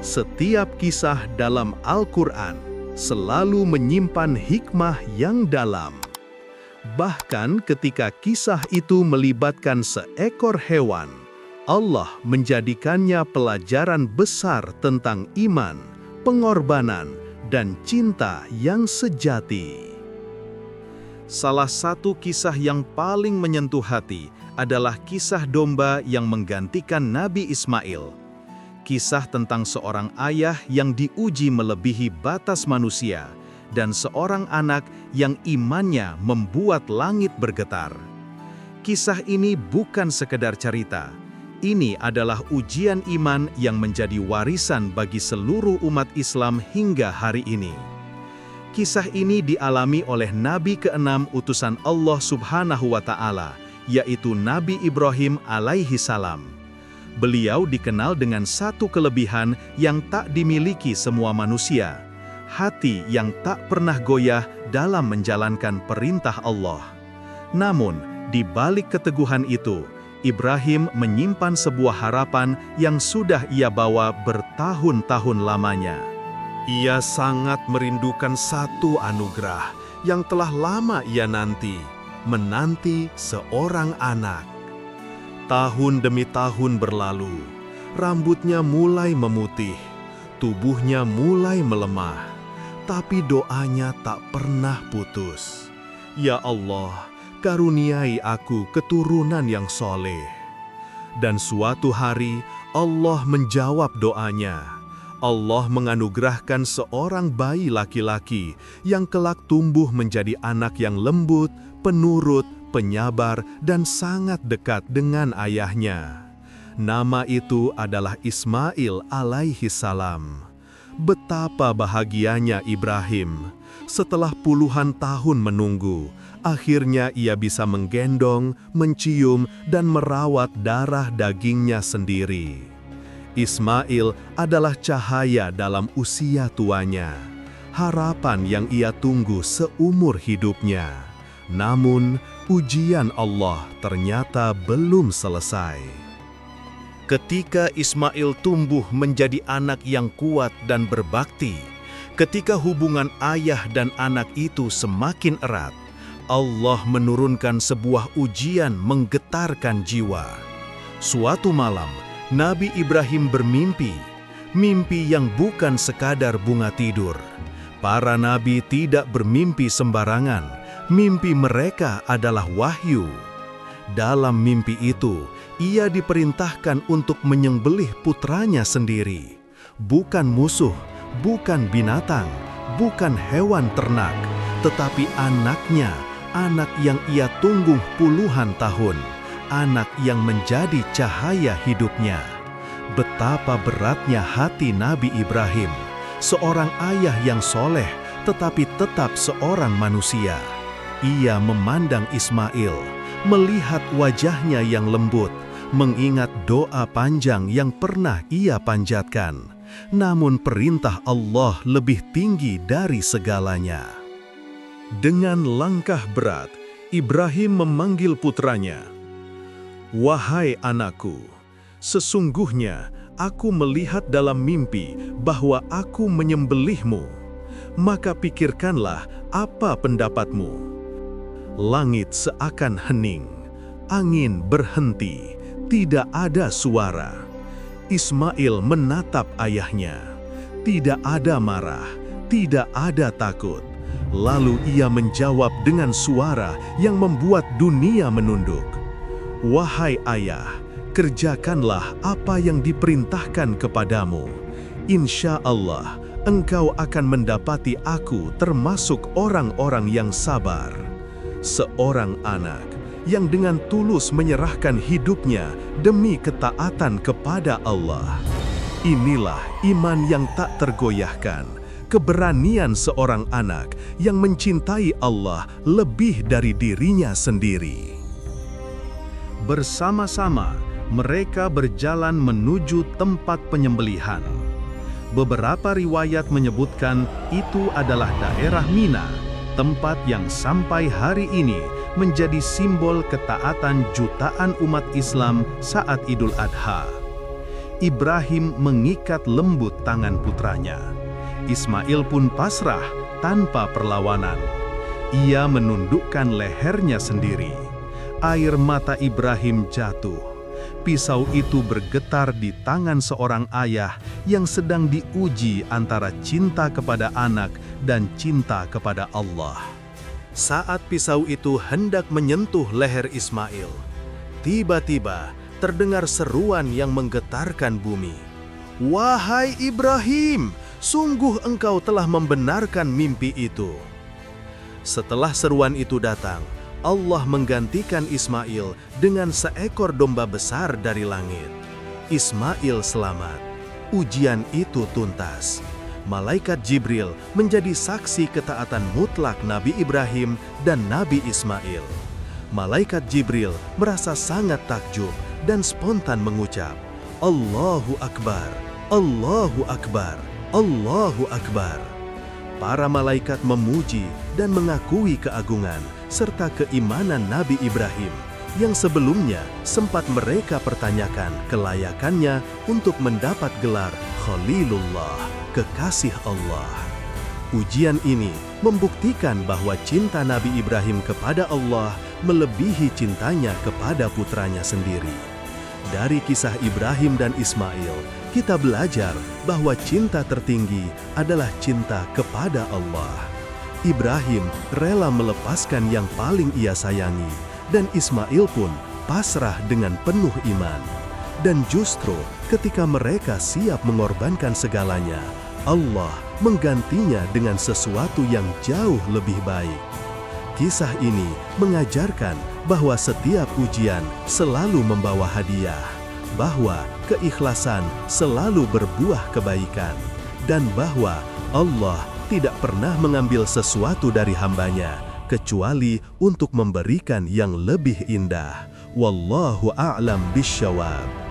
Setiap kisah dalam Al-Quran selalu menyimpan hikmah yang dalam. Bahkan ketika kisah itu melibatkan seekor hewan, Allah menjadikannya pelajaran besar tentang iman, pengorbanan, dan cinta yang sejati. Salah satu kisah yang paling menyentuh hati adalah kisah domba yang menggantikan Nabi Ismail. Kisah tentang seorang ayah yang diuji melebihi batas manusia dan seorang anak yang imannya membuat langit bergetar. Kisah ini bukan sekedar cerita. Ini adalah ujian iman yang menjadi warisan bagi seluruh umat Islam hingga hari ini. Kisah ini dialami oleh Nabi ke-6 utusan Allah Subhanahu wa Ta'ala, yaitu Nabi Ibrahim alaihi salam. Beliau dikenal dengan satu kelebihan yang tak dimiliki semua manusia, hati yang tak pernah goyah dalam menjalankan perintah Allah. Namun, di balik keteguhan itu, Ibrahim menyimpan sebuah harapan yang sudah ia bawa bertahun-tahun lamanya. Ia sangat merindukan satu anugerah yang telah lama ia menanti seorang anak. Tahun demi tahun berlalu, rambutnya mulai memutih, tubuhnya mulai melemah, tapi doanya tak pernah putus. Ya Allah, karuniai aku keturunan yang soleh. Dan suatu hari, Allah menjawab doanya. Allah menganugerahkan seorang bayi laki-laki yang kelak tumbuh menjadi anak yang lembut, penurut, penyabar, dan sangat dekat dengan ayahnya. Nama itu adalah Ismail alaihi salam. Betapa bahagianya Ibrahim. Setelah puluhan tahun menunggu, akhirnya ia bisa menggendong, mencium, dan merawat darah dagingnya sendiri. Ismail adalah cahaya dalam usia tuanya, harapan yang ia tunggu seumur hidupnya. Namun, ujian Allah ternyata belum selesai. Ketika Ismail tumbuh menjadi anak yang kuat dan berbakti, ketika hubungan ayah dan anak itu semakin erat, Allah menurunkan sebuah ujian menggetarkan jiwa. Suatu malam, Nabi Ibrahim bermimpi, mimpi yang bukan sekadar bunga tidur. Para nabi tidak bermimpi sembarangan. Mimpi mereka adalah wahyu. Dalam mimpi itu, ia diperintahkan untuk menyembelih putranya sendiri. Bukan musuh, bukan binatang, bukan hewan ternak, tetapi anaknya, anak yang ia tunggu puluhan tahun, anak yang menjadi cahaya hidupnya. Betapa beratnya hati Nabi Ibrahim, seorang ayah yang soleh, tetapi tetap seorang manusia. Ia memandang Ismail, melihat wajahnya yang lembut, mengingat doa panjang yang pernah ia panjatkan. Namun perintah Allah lebih tinggi dari segalanya. Dengan langkah berat, Ibrahim memanggil putranya. "Wahai anakku, sesungguhnya aku melihat dalam mimpi bahwa aku menyembelihmu. Maka pikirkanlah apa pendapatmu." Langit seakan hening, angin berhenti, tidak ada suara. Ismail menatap ayahnya. Tidak ada marah, tidak ada takut. Lalu ia menjawab dengan suara yang membuat dunia menunduk. "Wahai ayah, kerjakanlah apa yang diperintahkan kepadamu. Insya Allah, engkau akan mendapati aku termasuk orang-orang yang sabar." Seorang anak yang dengan tulus menyerahkan hidupnya demi ketaatan kepada Allah. Inilah iman yang tak tergoyahkan, keberanian seorang anak yang mencintai Allah lebih dari dirinya sendiri. Bersama-sama, mereka berjalan menuju tempat penyembelihan. Beberapa riwayat menyebutkan itu adalah daerah Mina, tempat yang sampai hari ini menjadi simbol ketaatan jutaan umat Islam saat Idul Adha. Ibrahim mengikat lembut tangan putranya. Ismail pun pasrah tanpa perlawanan. Ia menundukkan lehernya sendiri. Air mata Ibrahim jatuh. Pisau itu bergetar di tangan seorang ayah yang sedang diuji antara cinta kepada anak dan cinta kepada Allah. Saat pisau itu hendak menyentuh leher Ismail, tiba-tiba terdengar seruan yang menggetarkan bumi. "Wahai Ibrahim, sungguh engkau telah membenarkan mimpi itu." Setelah seruan itu datang, Allah menggantikan Ismail dengan seekor domba besar dari langit. Ismail selamat. Ujian itu tuntas. Malaikat Jibril menjadi saksi ketaatan mutlak Nabi Ibrahim dan Nabi Ismail. Malaikat Jibril merasa sangat takjub dan spontan mengucap, "Allahu Akbar, Allahu Akbar, Allahu Akbar." Para malaikat memuji dan mengakui keagungan serta keimanan Nabi Ibrahim yang sebelumnya sempat mereka pertanyakan kelayakannya untuk mendapat gelar Khalilullah, kekasih Allah. Ujian ini membuktikan bahwa cinta Nabi Ibrahim kepada Allah melebihi cintanya kepada putranya sendiri. Dari kisah Ibrahim dan Ismail, kita belajar bahwa cinta tertinggi adalah cinta kepada Allah. Ibrahim rela melepaskan yang paling ia sayangi, dan Ismail pun pasrah dengan penuh iman. Dan justru ketika mereka siap mengorbankan segalanya, Allah menggantinya dengan sesuatu yang jauh lebih baik. Kisah ini mengajarkan bahwa setiap ujian selalu membawa hadiah, bahwa keikhlasan selalu berbuah kebaikan, dan bahwa Allah tidak pernah mengambil sesuatu dari hambanya, kecuali untuk memberikan yang lebih indah. Wallahu a'lam bisyawab.